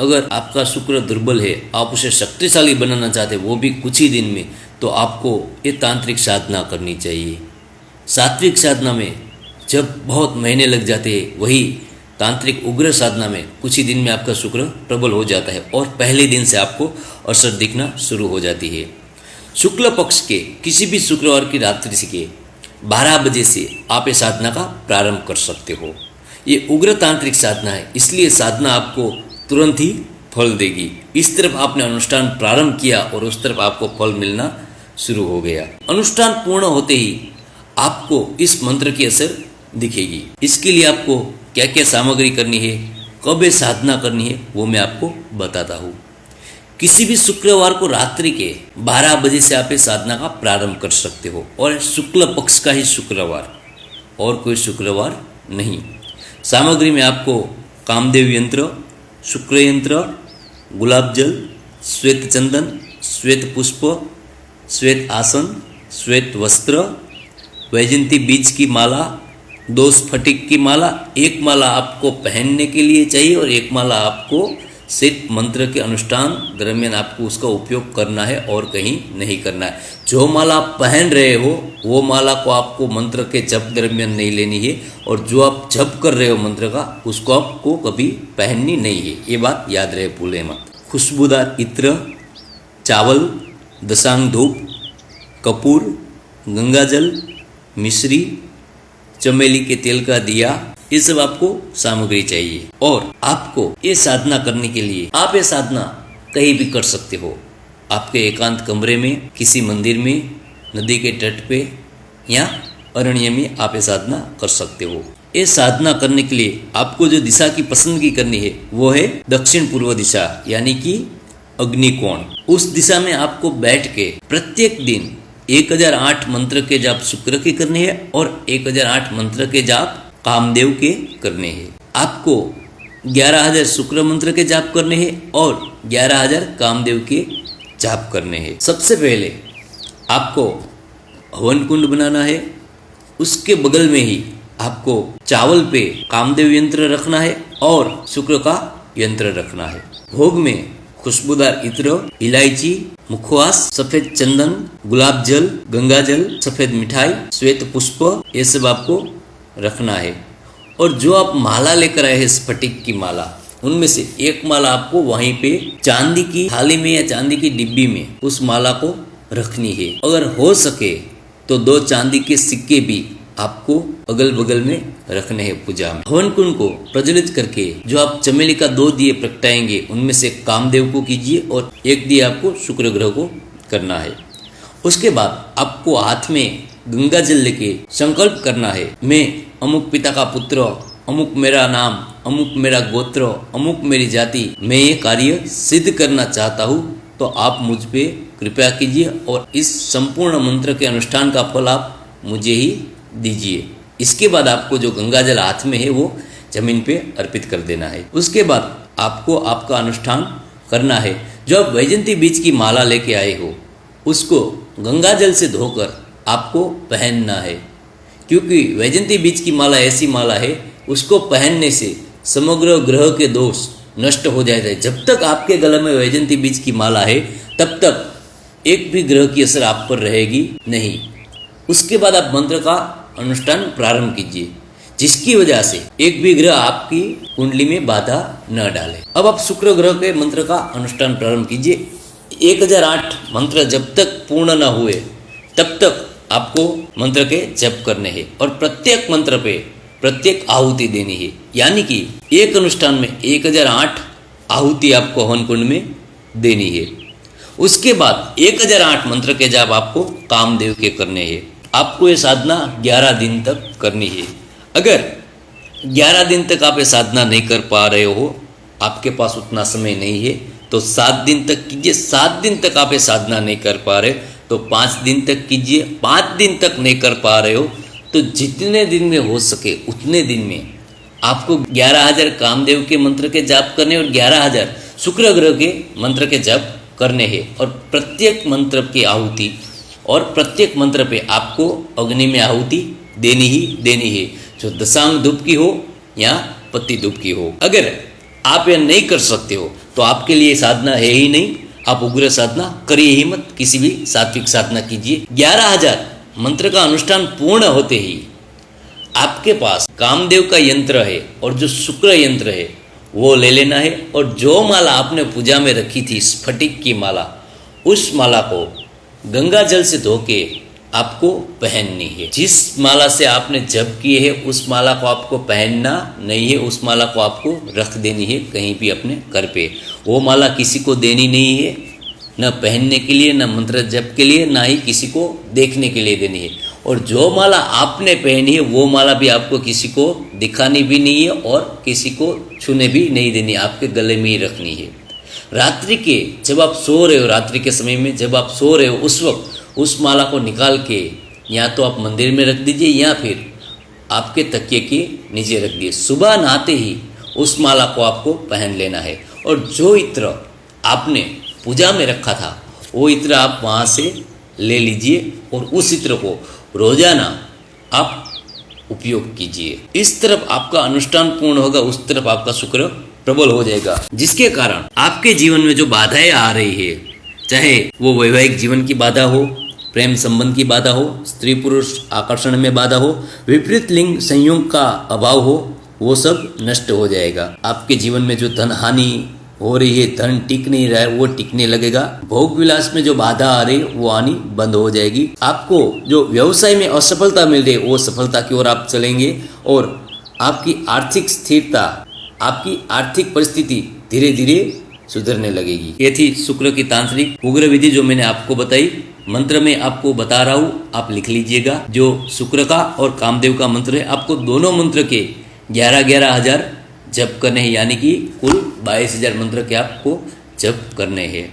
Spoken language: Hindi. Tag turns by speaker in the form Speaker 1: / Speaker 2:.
Speaker 1: अगर आपका शुक्र दुर्बल है, आप उसे शक्तिशाली बनाना चाहते हैं वो भी कुछ ही दिन में, तो आपको ये तांत्रिक साधना करनी चाहिए। सात्विक साधना में जब बहुत महीने लग जाते हैं, वही तांत्रिक उग्र साधना में कुछ ही दिन में आपका शुक्र प्रबल हो जाता है और पहले दिन से आपको असर दिखना शुरू हो जाती है। शुक्ल पक्ष के किसी भी शुक्रवार की रात्रि के 12 बजे से आप ये साधना का प्रारंभ कर सकते हो। ये उग्र तांत्रिक साधना है, इसलिए साधना आपको तुरंत ही फल देगी। इस तरफ आपने अनुष्ठान प्रारंभ किया और उस तरफ आपको फल मिलना शुरू हो गया। अनुष्ठान पूर्ण होते ही आपको इस मंत्र की असर दिखेगी। इसके लिए आपको क्या क्या सामग्री करनी है, कब ये साधना करनी है, वो मैं आपको बताता हूँ। किसी भी शुक्रवार को रात्रि के 12 बजे से आप इस साधना का प्रारंभ कर सकते हो और शुक्ल पक्ष का ही शुक्रवार, और कोई शुक्रवार नहीं। सामग्री में आपको कामदेव यंत्र, शुक्र यंत्र, गुलाब जल, श्वेत चंदन, श्वेत पुष्प, श्वेत आसन, श्वेत वस्त्र, वैजयंती बीज की माला, 2 स्फटिक की माला। एक माला आपको पहनने के लिए चाहिए और एक माला आपको सिर्फ मंत्र के अनुष्ठान दरमियान आपको उसका उपयोग करना है और कहीं नहीं करना है। जो माला आप पहन रहे हो वो माला को आपको मंत्र के जप दरमियान नहीं लेनी है, और जो आप जप कर रहे हो मंत्र का उसको आपको कभी पहननी नहीं है। ये बात याद रहे, भूले मत। खुशबूदार इत्र, चावल, दशांग धूप, कपूर, गंगाजल, मिश्री, चमेली के तेल का दिया, ये सब आपको सामग्री चाहिए। और आपको ये साधना करने के लिए आप ये साधना कहीं भी कर सकते हो। आपके एकांत कमरे में, किसी मंदिर में, नदी के तट पे या अरण्य में आप ये साधना कर सकते हो। ये साधना करने के लिए आपको जो दिशा की पसंदगी करनी है वो है दक्षिण पूर्व दिशा, यानी कि अग्निकोण। उस दिशा में आपको बैठ के प्रत्येक दिन 1008 मंत्र के जाप शुक्र के करने हैं और 1008 मंत्र के जाप कामदेव के करने हैं। आपको 11,000 शुक्र मंत्र के जाप करने हैं और 11,000 कामदेव के जाप करने हैं। सबसे पहले आपको हवन कुंड बनाना है, उसके बगल में ही आपको चावल पे कामदेव यंत्र रखना है और शुक्र का यंत्र रखना है। भोग में खुशबूदार इत्र, इलायची, मुखवास, सफेद चंदन, गुलाब जल, गंगा जल, सफेद मिठाई, श्वेत पुष्प, ये सब आपको रखना है। और जो आप माला लेकर आए हैं स्फटिक की माला, उनमें से एक माला आपको वहीं पे चांदी की थाली में या चांदी की डिब्बी में उस माला को रखनी है। अगर हो सके तो 2 चांदी के सिक्के भी आपको अगल बगल में रखने हैं पूजा में। हवन कुंड को प्रज्वलित करके जो आप चमेली का 2 दिए प्रगटाएंगे, उनमें से कामदेव को कीजिए और 1 दिए आपको शुक्र ग्रह को करना है। उसके बाद आपको हाथ में गंगा जल लेके संकल्प करना है, मैं अमुक पिता का पुत्र, अमुक मेरा नाम, अमुक मेरा गोत्र, अमुक मेरी जाति, मैं ये कार्य सिद्ध करना चाहता हूँ, तो आप मुझ पे कृपया कीजिए और इस संपूर्ण मंत्र के अनुष्ठान का फल आप मुझे ही दीजिए। इसके बाद आपको जो गंगा जल हाथ में है वो जमीन पे अर्पित कर देना है। उसके बाद आपको आपका अनुष्ठान करना है। जो आप वैजयंती बीज की माला लेके आए हो उसको गंगा जल से धोकर आपको पहनना है, क्योंकि वैजयंती बीज की माला ऐसी माला है उसको पहनने से समग्र ग्रह के दोष नष्ट हो जाते हैं। जब तक आपके गले में वैजयंती बीज की माला है तब तक एक भी ग्रह की असर आप पर रहेगी नहीं। उसके बाद आप मंत्र का अनुष्ठान प्रारंभ कीजिए, जिसकी वजह से एक भी ग्रह आपकी कुंडली में बाधा न डाले। अब आप शुक्र ग्रह के मंत्र का अनुष्ठान प्रारंभ कीजिए। 1008 मंत्र जब तक पूर्ण न हुए तब तक आपको मंत्र के जप करने हैं और प्रत्येक मंत्र पे प्रत्येक आहुति देनी है, यानी कि एक अनुष्ठान में 1008 आहुति आपको हवन कुंड में देनी है। उसके बाद 1008 मंत्र के जाप आपको कामदेव के करने हैं। आपको ये साधना 11 दिन तक करनी है। अगर 11 दिन तक आप ये साधना नहीं कर पा रहे हो, आपके पास उतना समय नहीं है, तो 7 दिन तक कीजिए। 7 दिन तक आप ये साधना नहीं कर पा रहे तो 5 दिन तक कीजिए। 5 दिन तक नहीं कर पा रहे हो तो जितने दिन में हो सके उतने दिन में आपको 11,000 कामदेव के मंत्र के जाप करने और 11,000 शुक्र ग्रह के मंत्र के जाप करने हैं। और प्रत्येक मंत्र की आहुति और प्रत्येक मंत्र पे आपको अग्नि में आहुति देनी ही देनी है, जो दशांग धूप की हो या पत्ती धूप की हो। अगर आप यह नहीं कर सकते हो तो आपके लिए साधना है ही नहीं। आप उग्र साधना करिए ही मत, किसी भी सात्विक साधना कीजिए। 11,000 मंत्र का अनुष्ठान पूर्ण होते ही आपके पास कामदेव का यंत्र है और जो शुक्र यंत्र है वो ले लेना है, और जो माला आपने पूजा में रखी थी स्फटिक की माला, उस माला को गंगा जल से धो के आपको पहननी है। जिस माला से आपने जप किए है उस माला को आपको पहनना नहीं है, उस माला को आपको रख देनी है कहीं भी अपने घर पे। वो माला किसी को देनी नहीं है, न पहनने के लिए, न मंत्र जप के लिए, ना ही किसी को देखने के लिए देनी है। और जो माला आपने पहनी है वो माला भी आपको किसी को दिखानी भी नहीं है और किसी को छूने भी नहीं देनी, आपके गले में ही रखनी है। रात्रि के जब आप सो रहे हो, रात्रि के समय में जब आप सो रहे हो, उस वक्त उस माला को निकाल के या तो आप मंदिर में रख दीजिए या फिर आपके तकिए के नीचे रख दिए। सुबह नहाते ही उस माला को आपको पहन लेना है, और जो इत्र आपने पूजा में रखा था वो इत्र आप वहाँ से ले लीजिए और उस इत्र को रोजाना आप उपयोग कीजिए। इस तरफ आपका अनुष्ठान पूर्ण होगा, उस तरफ आपका शुक्र प्रबल हो जाएगा, जिसके कारण आपके जीवन में जो बाधाएं आ रही है, चाहे वो वैवाहिक जीवन की बाधा हो, प्रेम संबंध की बाधा हो, स्त्री पुरुष आकर्षण में बाधा हो, विपरीत लिंग संयोग का अभाव हो, वो सब नष्ट हो जाएगा। आपके जीवन में जो धन हानि हो रही है, धन टिक नहीं रहा है, वो टिकने लगेगा। भोग विलास में जो बाधा आ रही है वो आनी बंद हो जाएगी। आपको जो व्यवसाय में असफलता मिल रही है वो सफलता की ओर आप चलेंगे, और आपकी आर्थिक स्थिरता, आपकी आर्थिक परिस्थिति धीरे धीरे सुधरने लगेगी। ये थी शुक्र की तांत्रिक उग्र विधि जो मैंने आपको बताई। मंत्र में आपको बता रहा हूँ, आप लिख लीजिएगा। जो शुक्र का और कामदेव का मंत्र है, आपको दोनों मंत्र के 11,000 जप करने हैं, यानी कि कुल 22,000 मंत्र के आपको जप करने हैं।